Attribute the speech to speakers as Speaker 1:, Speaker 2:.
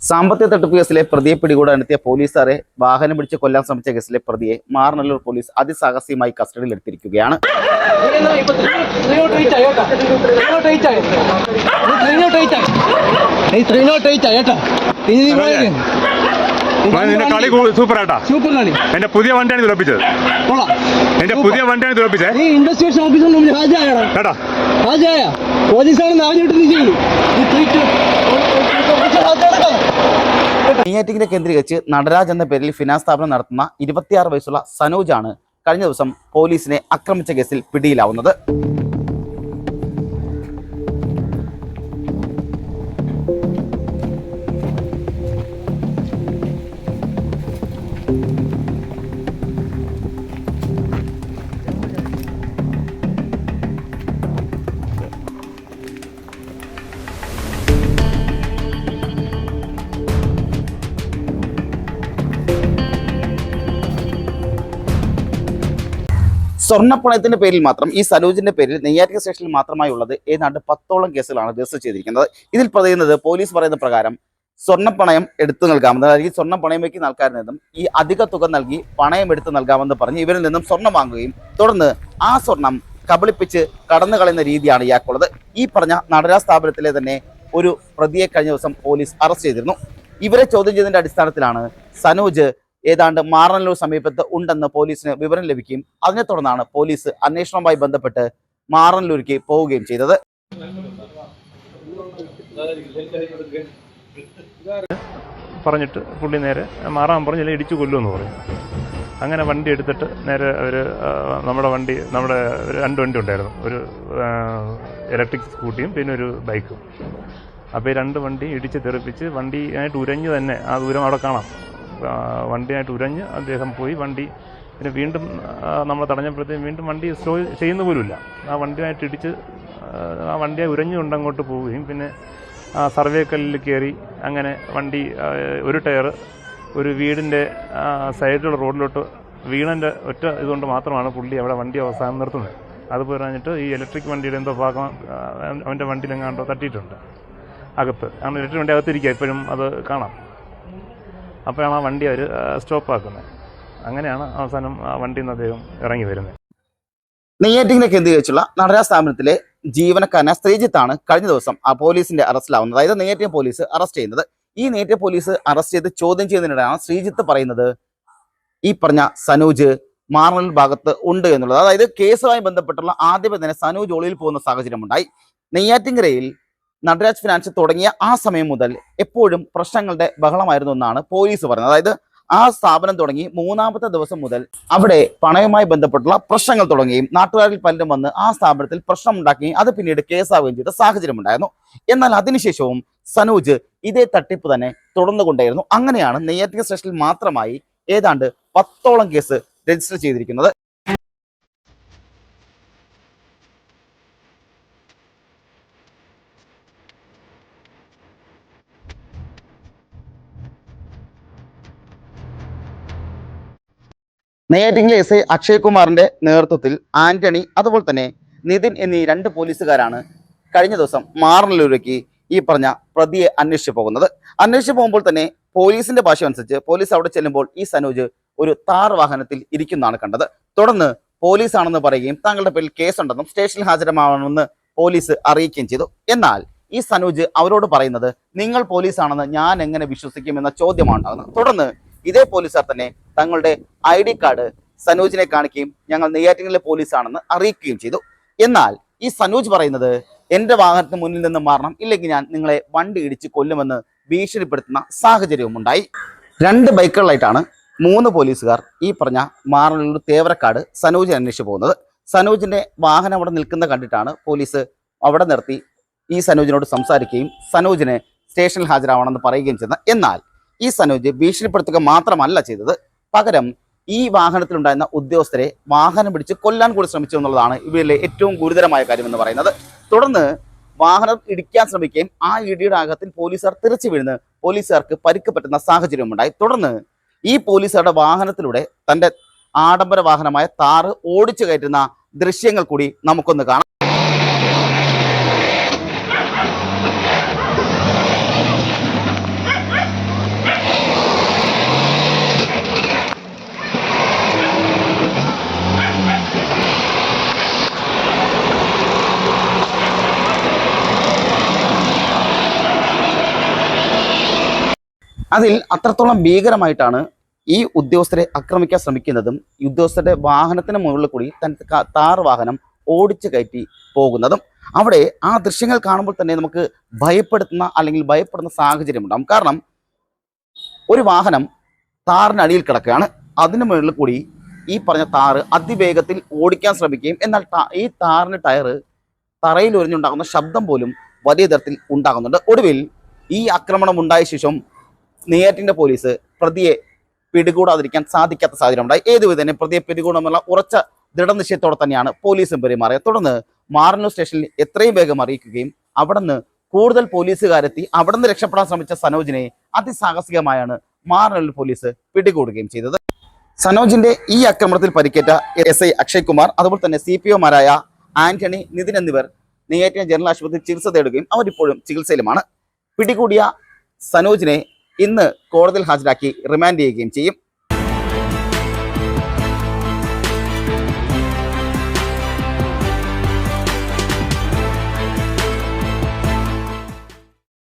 Speaker 1: സാമ്പത്തിക തട്ടിപ്പ് കേസിലെ പ്രതിയെ പിടികൂടാനെത്തിയ പോലീസുകാരെ വാഹനം പിടിച്ച് കൊല്ലാൻ ശ്രമിച്ച കേസിലെ പ്രതിയെ മാറനല്ലൂർ പോലീസ് അതിസാഹസികമായി കസ്റ്റഡിയിൽ എടുത്തിരിക്കുകയാണ്.
Speaker 2: കളി സൂപ്പർ ആട്ടാ. എന്റെ പുതിയ വണ്ടിയാണ് തുറപ്പിച്ചത്. എന്റെ പുതിയ വണ്ടിയാണ് തുറപ്പിച്ചത്.
Speaker 3: ഇൻവെസ്റ്റിഗേഷൻ ഓഫീസറിന് ഹാജരാ പോലീസാണെന്ന് അറിഞ്ഞിട്ട്
Speaker 1: നെയ്യാറ്റിങ്കര കേന്ദ്രീകരിച്ച് നടരാജ് എന്ന പേരിൽ ഫിനാൻസ് സ്ഥാപനം നടത്തുന്ന 26 വയസ്സുള്ള സനോജാണ് കഴിഞ്ഞ ദിവസം പോലീസിനെ ആക്രമിച്ച കേസിൽ പിടിയിലാവുന്നത്. സ്വർണ്ണപ്പണയത്തിന്റെ പേരിൽ മാത്രം ഈ സനോജിന്റെ പേരിൽ നെയ്യാറ്റിങ്കര സ്റ്റേഷനിൽ മാത്രമായി ഉള്ളത് ഏതാണ്ട് 10ഓളം കേസുകളാണ് രജിസ്റ്റർ ചെയ്തിരിക്കുന്നത്. ഇതിൽ പറയുന്നത് പോലീസ് പറയുന്ന പ്രകാരം സ്വർണ്ണപ്പണയം എടുത്തു നൽകാമെന്ന്, അല്ലെങ്കിൽ സ്വർണ്ണം പണയം വയ്ക്കുന്ന ആൾക്കാരിൽ നിന്നും ഈ അധിക തുക നൽകി പണയം എടുത്ത് നൽകാമെന്ന് പറഞ്ഞ് ഇവരിൽ നിന്നും സ്വർണ്ണം വാങ്ങുകയും തുടർന്ന് ആ സ്വർണം കബളിപ്പിച്ച് കടന്നു കളയുന്ന രീതിയാണ് ഇയാൾക്കുള്ളത്. ഈ പറഞ്ഞ നടരാജ് സ്ഥാപനത്തിലെ തന്നെ ഒരു പ്രതിയെ കഴിഞ്ഞ ദിവസം പോലീസ് അറസ്റ്റ് ചെയ്തിരുന്നു. ഇവരെ ചോദ്യം ചെയ്തതിന്റെ അടിസ്ഥാനത്തിലാണ് സനോജ് ഏതാണ്ട് മാറനല്ലൂർ സമീപത്ത് ഉണ്ടെന്ന് പോലീസിന് വിവരം ലഭിക്കുകയും അതിനെ തുടർന്നാണ് പോലീസ് അന്വേഷണവുമായി ബന്ധപ്പെട്ട് മാറനല്ലൂരിലേക്ക് പോവുകയും ചെയ്തത്.
Speaker 2: പറഞ്ഞിട്ട് പുള്ളി നേരെ മാറാൻ പറഞ്ഞില്ല, ഇടിച്ചു കൊല്ലുമെന്ന് പറഞ്ഞു. അങ്ങനെ വണ്ടി എടുത്തിട്ട് നേരെ അവർ നമ്മുടെ രണ്ട് വണ്ടി ഉണ്ടായിരുന്നു, ഒരു ഇലക്ട്രിക് സ്കൂട്ടിയും പിന്നെ ഒരു ബൈക്കും. അപ്പോൾ ഈ രണ്ട് വണ്ടി ഇടിച്ച് തെറിപ്പിച്ച് വണ്ടിയായിട്ട് ഉരഞ്ഞ് തന്നെ ആ ദൂരം അവിടെ കാണാം. വണ്ടിയായിട്ട് ഉരഞ്ഞ് അദ്ദേഹം പോയി. വണ്ടി പിന്നെ വീണ്ടും നമ്മൾ തടഞ്ഞപ്പോഴത്തേക്കും വീണ്ടും വണ്ടി സ്ലോ ചെയ്യുന്ന പോലുമില്ല. ആ വണ്ടിയായിട്ട് ഇടിച്ച് ആ വണ്ടിയെ ഉരഞ്ഞുകൊണ്ട് അങ്ങോട്ട് പോവുകയും പിന്നെ ആ സർവേ കല്ലിൽ കയറി അങ്ങനെ വണ്ടി ഒരു ടയർ ഒരു വീടിൻ്റെ സൈഡിലുള്ള റോഡിലോട്ട് വീണൻ്റെ ഒറ്റ ഇതുകൊണ്ട് മാത്രമാണ് പുള്ളി അവിടെ വണ്ടി അവസാനം നിർത്തുന്നത്. അത് പറഞ്ഞിട്ട് ഈ ഇലക്ട്രിക് വണ്ടിയുടെ എന്തോ ഭാഗം അവൻ്റെ വണ്ടിയിലെങ്ങാണ്ടോ തട്ടിയിട്ടുണ്ട് അകത്ത്. അങ്ങനെ ഇലക്ട്രിക് വണ്ടി അകത്തിരിക്കുക, ഇപ്പോഴും അത് കാണാം. അപ്പോഴാണ് ആ വണ്ടി അവർ സ്റ്റോപ്പാക്കുന്നത്. അങ്ങനെയാണ് അവസാനം ആ വണ്ടിയിൽ നിന്ന് അദ്ദേഹം ഇറങ്ങി വരുന്നത്.
Speaker 1: നെയ്യാറ്റിങ്കര കേന്ദ്രീകരിച്ചുള്ള നടരാജ് സ്ഥാപനത്തിലെ ജീവനക്കാരനെ ശ്രീജിത്താണ് കഴിഞ്ഞ ദിവസം ആ പോലീസിന്റെ അറസ്റ്റിലാവുന്നത്. അതായത് നെയ്യാറ്റിങ്കര പോലീസ് അറസ്റ്റ് ചെയ്യുന്നത്. ഈ നെയ്യാറ്റിങ്കര പോലീസ് അറസ്റ്റ് ചെയ്ത് ചോദ്യം ചെയ്യുന്നതിനിടെയാണ് ശ്രീജിത്ത് പറയുന്നത് ഈ പറഞ്ഞ സനോജ് മാറനല്ലൂർ ഭാഗത്ത് ഉണ്ട് എന്നുള്ളത്. അതായത് കേസുമായി ബന്ധപ്പെട്ടുള്ള ആദ്യമേ തന്നെ സനോജ് ഒളിയിൽ പോകുന്ന സാഹചര്യമുണ്ടായി. നെയ്യാറ്റിങ്കരയിൽ നടരാജ് ഫിനാൻസ് തുടങ്ങിയ ആ സമയം മുതൽ എപ്പോഴും പ്രശ്നങ്ങളുടെ ബഹളമായിരുന്നു എന്നാണ് പോലീസ് പറയുന്നത്. അതായത് ആ സ്ഥാപനം തുടങ്ങി 3ാമത്തെ ദിവസം മുതൽ അവിടെ പണയവുമായി ബന്ധപ്പെട്ടുള്ള പ്രശ്നങ്ങൾ തുടങ്ങുകയും നാട്ടുകാരിൽ പലരും വന്ന് ആ സ്ഥാപനത്തിൽ പ്രശ്നമുണ്ടാക്കുകയും അത് പിന്നീട് കേസാവുകയും ചെയ്ത സാഹചര്യമുണ്ടായിരുന്നു. എന്നാൽ അതിനുശേഷവും സനോജ് ഇതേ തട്ടിപ്പ് തന്നെ തുടർന്നുകൊണ്ടേയിരുന്നു. അങ്ങനെയാണ് നെയ്യാറ്റിങ്കര സ്റ്റേഷനിൽ മാത്രമായി ഏതാണ്ട് 10ഓളം കേസ് രജിസ്റ്റർ ചെയ്തിരിക്കുന്നത്. നെയ്യാറ്റിങ്കര എസ് ഐ അക്ഷയ് കുമാറിന്റെ നേതൃത്വത്തിൽ ആന്റണി അതുപോലെ തന്നെ നിതിൻ എന്നീ 2 പോലീസുകാരാണ് കഴിഞ്ഞ ദിവസം മാറനല്ലൂരിലേക്ക് ഈ പറഞ്ഞ പ്രതിയെ അന്വേഷിച്ചു പോകുന്നത്. അന്വേഷിച്ചു പോകുമ്പോൾ തന്നെ പോലീസിന്റെ ഭാഷ അനുസരിച്ച് പോലീസ് അവിടെ ചെല്ലുമ്പോൾ ഈ സനോജ് ഒരു താർ വാഹനത്തിൽ ഇരിക്കുന്നതാണ് കണ്ടത്. തുടർന്ന് പോലീസാണെന്ന് പറയുകയും തങ്ങളുടെ പേരിൽ കേസുണ്ടെന്നും സ്റ്റേഷനിൽ ഹാജരാവണമെന്ന് പോലീസ് അറിയിക്കുകയും ചെയ്തു. എന്നാൽ ഈ സനോജ് അവരോട് പറയുന്നത് നിങ്ങൾ പോലീസാണെന്ന് ഞാൻ എങ്ങനെ വിശ്വസിക്കും എന്ന ചോദ്യമാണ് ഉണ്ടാകുന്നത്. തുടർന്ന് ഇതേ പോലീസുകാർ തന്നെ തങ്ങളുടെ ID കാർഡ് സനോജിനെ കാണിക്കുകയും ഞങ്ങൾ നെയ്യാറ്റിങ്കരയിലെ പോലീസാണെന്ന് അറിയിക്കുകയും ചെയ്തു. എന്നാൽ ഈ സനോജ് പറയുന്നത് എന്റെ വാഹനത്തിന് മുന്നിൽ നിന്ന് മാറണം, ഇല്ലെങ്കിൽ ഞാൻ നിങ്ങളെ വണ്ടി ഇടിച്ച് കൊല്ലുമെന്ന് ഭീഷണിപ്പെടുത്തുന്ന സാഹചര്യവും ഉണ്ടായി. 2 ബൈക്കുകളിലായിട്ടാണ് 3 പോലീസുകാർ ഈ പറഞ്ഞ മാറനല്ലൂർ തേവരക്കാട് സനോജിനെ അന്വേഷിച്ചു പോകുന്നത്. സനോജിന്റെ വാഹനം അവിടെ നിൽക്കുന്ന കണ്ടിട്ടാണ് പോലീസ് അവിടെ നിർത്തി ഈ സനോജിനോട് സംസാരിക്കുകയും സനോജിനെ സ്റ്റേഷനിൽ ഹാജരാവണമെന്ന് പറയുകയും ചെയ്തത്. എന്നാൽ ഈ സനോജ് ഭീഷണിപ്പെടുത്തുക മാത്രമല്ല ചെയ്തത്, പകരം ഈ വാഹനത്തിലുണ്ടായിരുന്ന ഉദ്യോഗസ്ഥരെ വാഹനം പിടിച്ച് കൊല്ലാൻ കൂടി ശ്രമിച്ചു എന്നുള്ളതാണ് ഇവരിലെ ഏറ്റവും ഗുരുതരമായ കാര്യമെന്ന് പറയുന്നത്. തുടർന്ന് വാഹനം ഇടിക്കാൻ ശ്രമിക്കുകയും ആ ഇടിയുടെ ആഘാതത്തിൽ പോലീസുകാർ തെറിച്ചു വീഴുന്ന പോലീസുകാർക്ക് പരിക്ക് പറ്റുന്ന സാഹചര്യമുണ്ടായി. തുടർന്ന് ഈ പോലീസുകാരുടെ വാഹനത്തിലൂടെ തന്റെ ആഡംബര വാഹനമായ താറ് ഓടിച്ചു കയറ്റുന്ന ദൃശ്യങ്ങൾ കൂടി നമുക്കൊന്ന് കാണാം. അതിൽ അത്രത്തോളം ഭീകരമായിട്ടാണ് ഈ ഉദ്യോഗസ്ഥരെ ആക്രമിക്കാൻ ശ്രമിക്കുന്നതും ഈ ഉദ്യോഗസ്ഥരുടെ വാഹനത്തിന് മുകളിൽ കൂടി തൻ്റെ താർ വാഹനം ഓടിച്ചു കയറ്റി പോകുന്നതും. അവിടെ ആ ദൃശ്യങ്ങൾ കാണുമ്പോൾ തന്നെ നമുക്ക് ഭയപ്പെടുന്ന സാഹചര്യം ഉണ്ടാകും. കാരണം ഒരു വാഹനം താറിനടിയിൽ കിടക്കുകയാണ്, അതിന് മുകളിൽ കൂടി ഈ പറഞ്ഞ താറ് അതിവേഗത്തിൽ ഓടിക്കാൻ ശ്രമിക്കുകയും എന്നാൽ ഈ താറിന് ടയർ തറയിൽ ഉരഞ്ഞുണ്ടാകുന്ന ശബ്ദം പോലും വലിയ തരത്തിൽ ഉണ്ടാകുന്നുണ്ട്. ഒടുവിൽ ഈ ആക്രമണം ഉണ്ടായ ശേഷം നെയ്യാറ്റിൻകര പോലീസ് പ്രതിയെ പിടികൂടാതിരിക്കാൻ സാധിക്കാത്ത സാഹചര്യം ഉണ്ടായി. ഏതുവിധ തന്നെ പ്രതിയെ പിടികൂടാമെന്നുള്ള ഉറച്ച ദൃഢനിശ്ചയത്തോടെ തന്നെയാണ് പോലീസും പെരുമാറിയത്. തുടർന്ന് മാറന്നൂർ സ്റ്റേഷനിൽ എത്രയും വേഗം അറിയിക്കുകയും അവിടെ നിന്ന് കൂടുതൽ പോലീസുകാരെത്തി അവിടെ നിന്ന് രക്ഷപ്പെടാൻ ശ്രമിച്ച സനോജിനെ അതിസാഹസികമായാണ് മാറന്നൂർ പോലീസ് പിടികൂടുകയും ചെയ്തത്. സനോജിന്റെ ഈ ആക്രമണത്തിൽ പരിക്കേറ്റ SI അക്ഷയ് കുമാർ അതുപോലെ തന്നെ CPOമാരായ ആന്റണി, നിതിൻ എന്നിവർ നെയ്യാറ്റിൻകര ജനറൽ ആശുപത്രിയിൽ ചികിത്സ തേടുകയും അവരിപ്പോഴും ചികിത്സയിലുമാണ്. പിടികൂടിയ സനോജിനെ ഇന്ന് കോടതിയിൽ ഹാജരാക്കി റിമാൻഡ് ചെയ്യുകയും ചെയ്യും.